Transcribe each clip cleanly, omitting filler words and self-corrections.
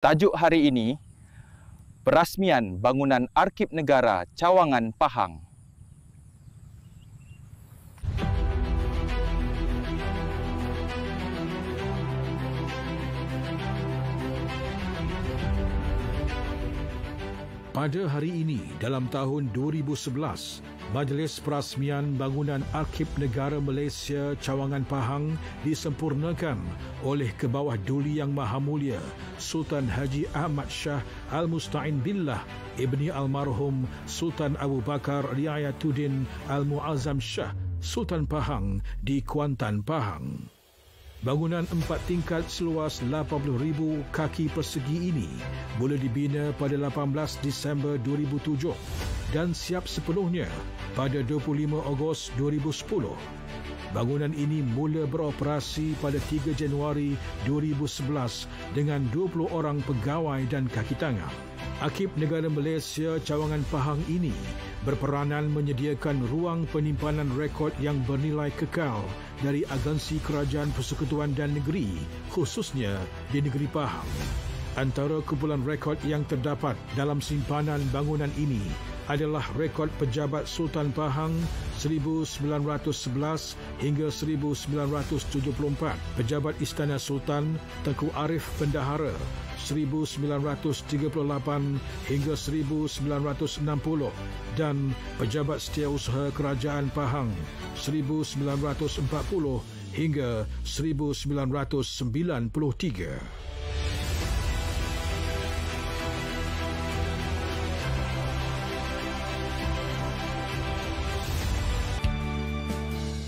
Tajuk hari ini, perasmian bangunan Arsip Negara Cawangan Pahang. Pada hari ini, dalam tahun 2011, Majlis Perasmian Bangunan Arsip Negara Malaysia Cawangan Pahang disempurnakan oleh Kebawah Duli Yang Maha Mulia Sultan Haji Ahmad Shah Al-Musta'in Billah Ibni Almarhum Sultan Abu Bakar Riayatuddin Al-Muazzam Shah Sultan Pahang di Kuantan, Pahang. Bangunan 4 tingkat seluas 80,000 kaki persegi ini mula dibina pada 18 Disember 2007 dan siap sepenuhnya pada 25 Ogos 2010. Bangunan ini mula beroperasi pada 3 Januari 2011 dengan 20 orang pegawai dan kaki tangan. Arsip Negara Malaysia Cawangan Pahang ini berperanan menyediakan ruang penyimpanan rekod yang bernilai kekal dari agensi kerajaan persekutuan dan negeri, khususnya di negeri Pahang. Antara kumpulan rekod yang terdapat dalam simpanan bangunan ini adalah rekod pejabat Sultan Pahang 1911 hingga 1974, pejabat Istana Sultan Tengku Arif Bendahara 1938 hingga 1960 dan pejabat Setiausaha Kerajaan Pahang 1940 hingga 1993.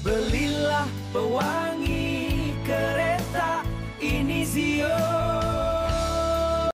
Belilah pewarna